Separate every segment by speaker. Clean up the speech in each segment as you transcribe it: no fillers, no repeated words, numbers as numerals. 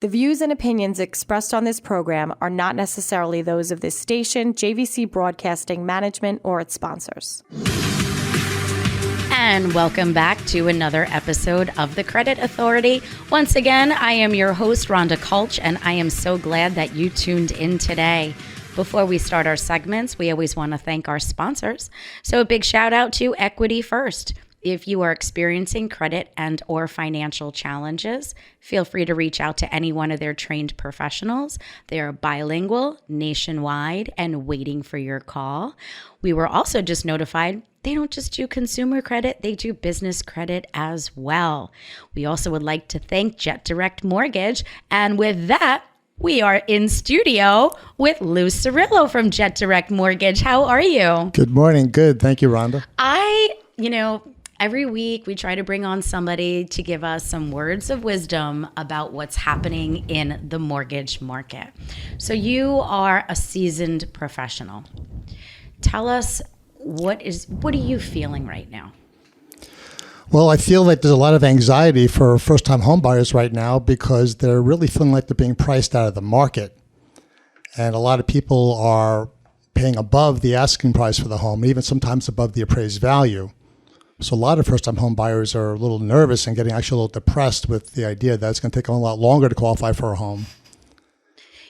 Speaker 1: The views and opinions expressed on this program are not necessarily those of this station, JVC Broadcasting Management, or its sponsors.
Speaker 2: And welcome back to another episode of The Credit Authority. Once again, I am your host, Rhonda Kulch, and I am so glad that you tuned in today. Before we start our segments, we always want to thank our sponsors. So a big shout out to Equity First. If you are experiencing credit and or financial challenges, feel free to reach out to any one of their trained professionals. They are bilingual, nationwide, and waiting for your call. We were also just notified they don't just do consumer credit, they do business credit as well. We also would like to thank Jet Direct Mortgage. And with that, we are in studio with Lou Cirillo from Jet Direct Mortgage. How are you?
Speaker 3: Good morning. Good. Thank you, Rhonda.
Speaker 2: Every week we try to bring on somebody to give us some words of wisdom about what's happening in the mortgage market. So you are a seasoned professional. Tell us, what are you feeling right now?
Speaker 3: Well, I feel like there's a lot of anxiety for first-time home buyers right now because they're really feeling like they're being priced out of the market. And a lot of people are paying above the asking price for the home, even sometimes above the appraised value. So a lot of first-time home buyers are a little nervous and getting actually a little depressed with the idea that it's going to take them a lot longer to qualify for a home.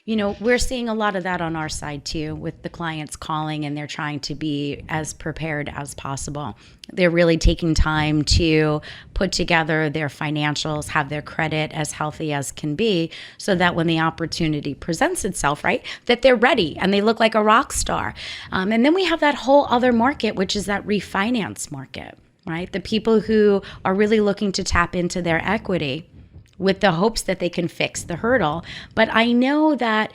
Speaker 2: You know, we're seeing a lot of that on our side too, with the clients calling and they're trying to be as prepared as possible. They're really taking time to put together their financials, have their credit as healthy as can be, so that when the opportunity presents itself, right, that they're ready and they look like a rock star. And then we have that whole other market, which is that refinance market, right? The people who are really looking to tap into their equity with the hopes that they can fix the hurdle. But I know that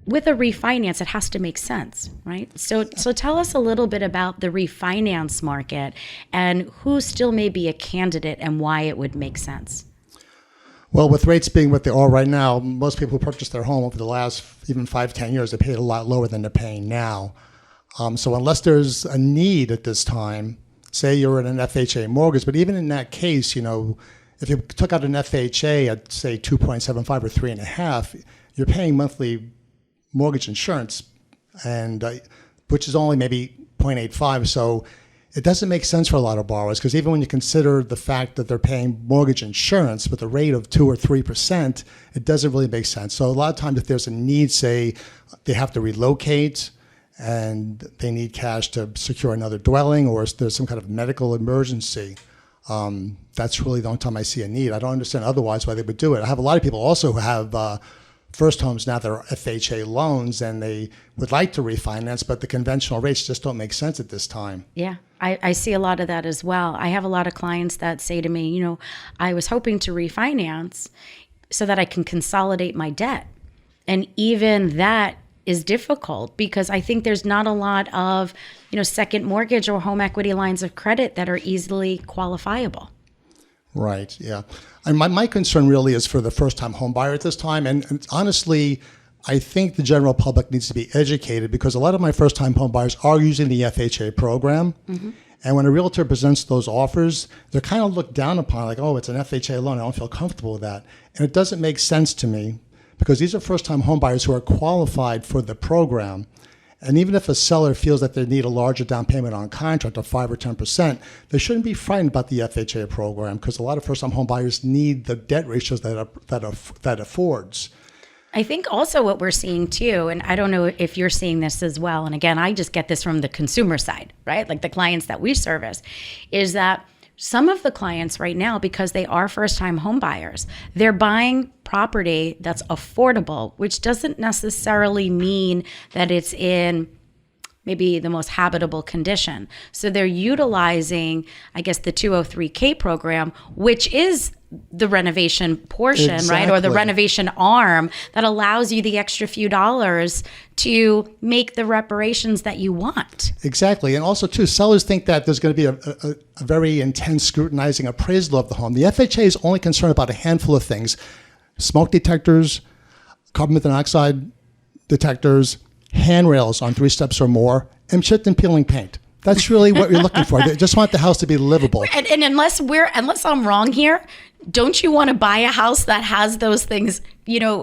Speaker 2: with a refinance, it has to make sense, right? So tell us a little bit about the refinance market and who still may be a candidate and why it would make sense.
Speaker 3: Well, with rates being what they are right now, most people who purchased their home over the last even 5-10 years, they paid a lot lower than they're paying now. So unless there's a need at this time, say you're in an FHA mortgage, but even in that case, you know, if you took out an FHA at, say, 2.75 or 3.5, you're paying monthly mortgage insurance, and which is only maybe 0.85. So it doesn't make sense for a lot of borrowers, because even when you consider the fact that they're paying mortgage insurance with a rate of 2 or 3%, it doesn't really make sense. So a lot of times if there's a need, say they have to relocate and they need cash to secure another dwelling, or there's some kind of medical emergency, that's really the only time I see a need. I don't understand otherwise why they would do it. I have a lot of people also who have first homes now that are FHA loans, and they would like to refinance, but the conventional rates just don't make sense at this time.
Speaker 2: Yeah, I see a lot of that as well. I have a lot of clients that say to me, you know, I was hoping to refinance so that I can consolidate my debt. And even that is difficult because I think there's not a lot of, you know, second mortgage or home equity lines of credit that are easily qualifiable.
Speaker 3: Right, yeah. And my concern really is for the first-time home buyer at this time. And honestly, I think the general public needs to be educated, because a lot of my first-time home buyers are using the FHA program. Mm-hmm. And when a realtor presents those offers, they're kind of looked down upon, like, oh, it's an FHA loan. I don't feel comfortable with that. And it doesn't make sense to me, because these are first-time home buyers who are qualified for the program. And even if a seller feels that they need a larger down payment on contract of 5 or 10%, they shouldn't be frightened about the FHA program, because a lot of first-time home buyers need the debt ratios that affords.
Speaker 2: I think also what we're seeing too, and I don't know if you're seeing this as well, and again, I just get this from the consumer side, right? Like the clients that we service, is that some of the clients right now, because they are first-time home buyers, they're buying property that's affordable, which doesn't necessarily mean that it's in maybe the most habitable condition. So they're utilizing, I guess, the 203K program, which is the renovation portion, exactly, right? Or the renovation arm that allows you the extra few dollars to make the reparations that you want.
Speaker 3: Exactly. And also, too, sellers think that there's going to be a very intense scrutinizing appraisal of the home. The FHA is only concerned about a handful of things: smoke detectors, carbon monoxide detectors, handrails on 3 steps or more, and chipped and peeling paint. That's really what you're looking for. They just want the house to be livable.
Speaker 2: And unless I'm wrong here, don't you want to buy a house that has those things,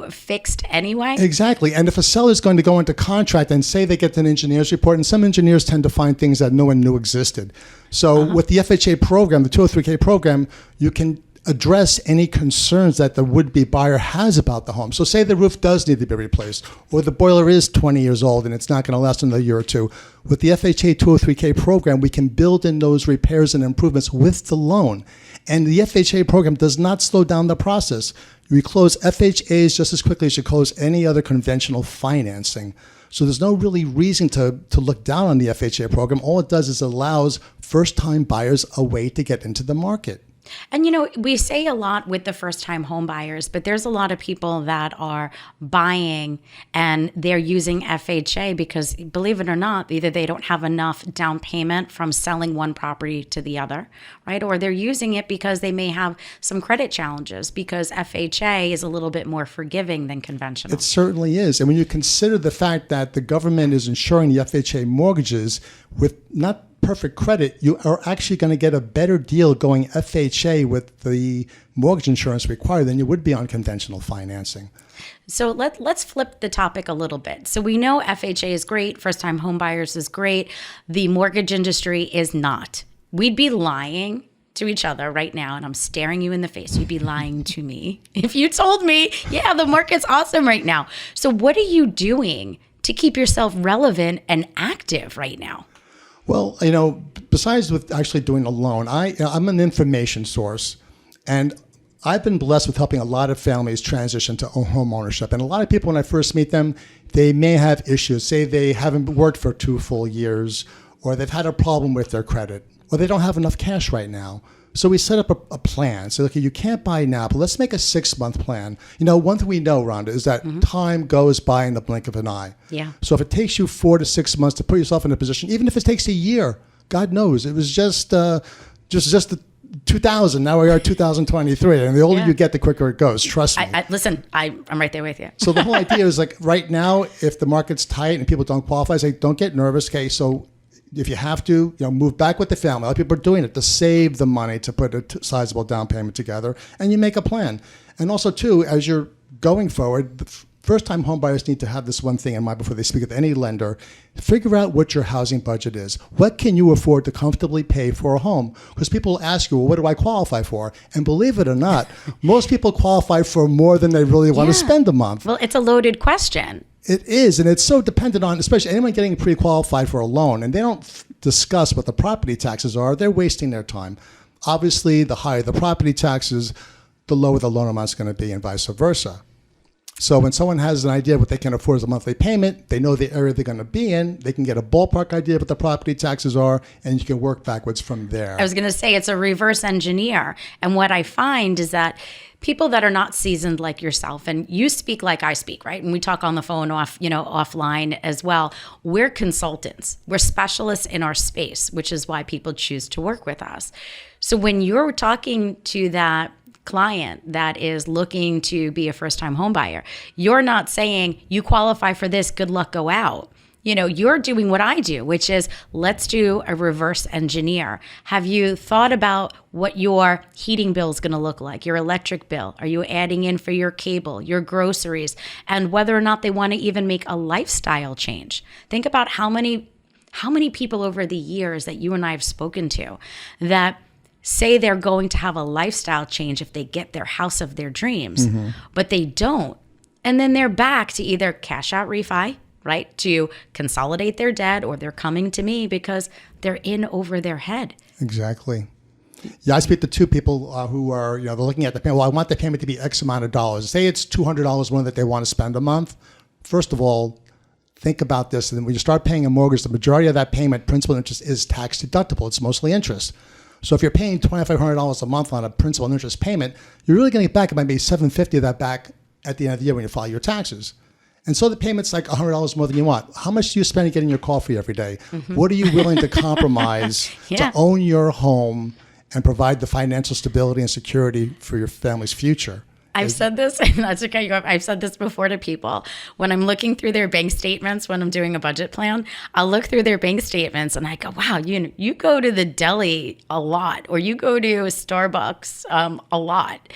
Speaker 2: fixed anyway?
Speaker 3: Exactly. And if a seller is going to go into contract and say they get an engineer's report, and some engineers tend to find things that no one knew existed. So with the FHA program, the 203K program, you can address any concerns that the would-be buyer has about the home. So say the roof does need to be replaced, or the boiler is 20 years old and it's not going to last another year or two. With the FHA 203K program, we can build in those repairs and improvements with the loan. And the FHA program does not slow down the process. We close FHAs just as quickly as you close any other conventional financing. So there's no really reason to look down on the FHA program. All it does is allows first-time buyers a way to get into the market.
Speaker 2: And, we say a lot with the first-time home buyers, but there's a lot of people that are buying and they're using FHA because, believe it or not, either they don't have enough down payment from selling one property to the other, right? Or they're using it because they may have some credit challenges because FHA is a little bit more forgiving than conventional.
Speaker 3: It certainly is. And when you consider the fact that the government is insuring the FHA mortgages with not perfect credit, you are actually going to get a better deal going FHA with the mortgage insurance required than you would be on conventional financing.
Speaker 2: So let's flip the topic a little bit. So we know FHA is great, first-time home buyers is great. The mortgage industry is not. We'd be lying to each other right now, and I'm staring you in the face. You'd be lying to me if you told me, yeah, the market's awesome right now. So what are you doing to keep yourself relevant and active right now?
Speaker 3: Well, besides with actually doing a loan, I'm an information source, and I've been blessed with helping a lot of families transition to home ownership. And a lot of people, when I first meet them, they may have issues. Say they haven't worked for 2 full years, or they've had a problem with their credit, or they don't have enough cash right now. So we set up a plan. So, okay, you can't buy now, but let's make a 6-month plan. One thing we know, Rhonda, is that time goes by in the blink of an eye.
Speaker 2: Yeah.
Speaker 3: So if it takes you 4 to 6 months to put yourself in a position, even if it takes a year, God knows, it was just the 2000. Now we are 2023, and the older you get, the quicker it goes. Trust me.
Speaker 2: Listen, I'm right there with you.
Speaker 3: So the whole idea is like right now, if the market's tight and people don't qualify, say don't get nervous. Okay, so if you have to, move back with the family. A lot of people are doing it to save the money to put a sizable down payment together, and you make a plan. And also, too, as you're going forward, the first-time home buyers need to have this one thing in mind before they speak with any lender. Figure out what your housing budget is. What can you afford to comfortably pay for a home? Because people will ask you, well, what do I qualify for? And believe it or not, most people qualify for more than they really want to spend a month.
Speaker 2: Well, it's a loaded question.
Speaker 3: It is, and it's so dependent on, especially anyone getting pre-qualified for a loan, and they don't discuss what the property taxes are. They're wasting their time. Obviously, the higher the property taxes, the lower the loan amount is going to be, and vice versa. So when someone has an idea of what they can afford as a monthly payment, they know the area they're going to be in, they can get a ballpark idea of what the property taxes are, and you can work backwards from there.
Speaker 2: I was going to say it's a reverse engineer. And what I find is that people that are not seasoned like yourself, and you speak like I speak, right? And we talk on the phone offline as well. We're consultants. We're specialists in our space, which is why people choose to work with us. So when you're talking to that client that is looking to be a first-time home buyer, you're not saying you qualify for this, good luck, go out. You're doing what I do, which is let's do a reverse engineer. Have you thought about what your heating bill is going to look like, your electric bill? Are you adding in for your cable, your groceries, and whether or not they want to even make a lifestyle change? Think about how many people over the years that you and I have spoken to that say they're going to have a lifestyle change if they get their house of their dreams, but they don't. And then they're back to either cash out refi, right, to consolidate their debt, or they're coming to me because they're in over their head.
Speaker 3: Exactly. Yeah, I speak to 2 people who are, they're looking at the payment. Well, I want the payment to be X amount of dollars. Say it's $200 more that they want to spend a month. First of all, think about this. And when you start paying a mortgage, the majority of that payment, principal and interest, is tax deductible. It's mostly interest. So if you're paying $2,500 a month on a principal and interest payment, you're really going to get back about maybe $750 of that back at the end of the year when you file your taxes. And so the payment's like $100 more than you want. How much do you spend getting your coffee every day? What are you willing to compromise to own your home and provide the financial stability and security for your family's future?
Speaker 2: I've said this, and that's okay. I've said this before to people. When I'm looking through their bank statements, when I'm doing a budget plan, I'll look through their bank statements and I go, wow, you go to the deli a lot, or you go to Starbucks a lot.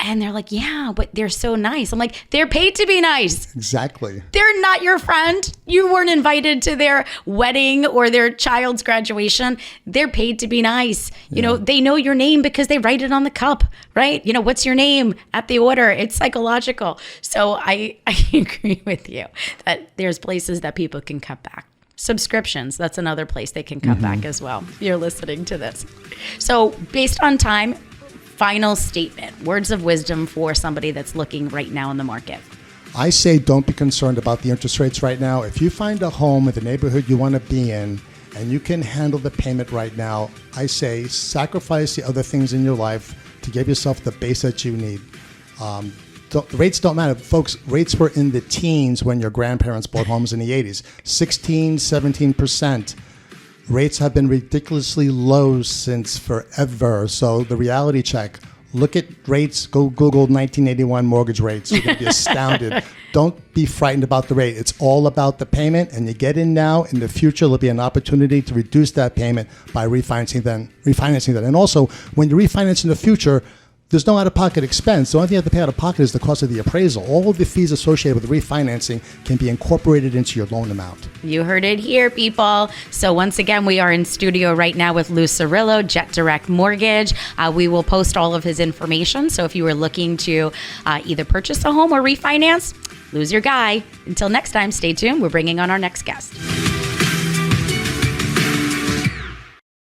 Speaker 2: And they're like, yeah, but they're so nice. I'm like, they're paid to be nice.
Speaker 3: Exactly.
Speaker 2: They're not your friend. You weren't invited to their wedding or their child's graduation. They're paid to be nice. You know, they know your name because they write it on the cup, right? You know, what's your name at the order? It's psychological. So I agree with you that there's places that people can cut back. Subscriptions, that's another place they can cut back as well. If you're listening to this. So based on time, final statement, words of wisdom for somebody that's looking right now in the market.
Speaker 3: I say don't be concerned about the interest rates right now. If you find a home in the neighborhood you want to be in and you can handle the payment right now, I say sacrifice the other things in your life to give yourself the base that you need. Rates don't matter. Folks, rates were in the teens when your grandparents bought homes in the 80s. 16, 17%. Rates have been ridiculously low since forever. So the reality check, look at rates, go Google 1981 mortgage rates. You're going to be astounded. Don't be frightened about the rate. It's all about the payment, and you get in now. In the future, there'll be an opportunity to reduce that payment by refinancing that. And also, when you refinance in the future, there's no out-of-pocket expense. The only thing you have to pay out of pocket is the cost of the appraisal. All of the fees associated with refinancing can be incorporated into your loan amount.
Speaker 2: You heard it here, people. So once again, we are in studio right now with Lou Cirillo, Jet Direct Mortgage. We will post all of his information. So if you are looking to either purchase a home or refinance, Lou's your guy. Until next time, stay tuned. We're bringing on our next guest.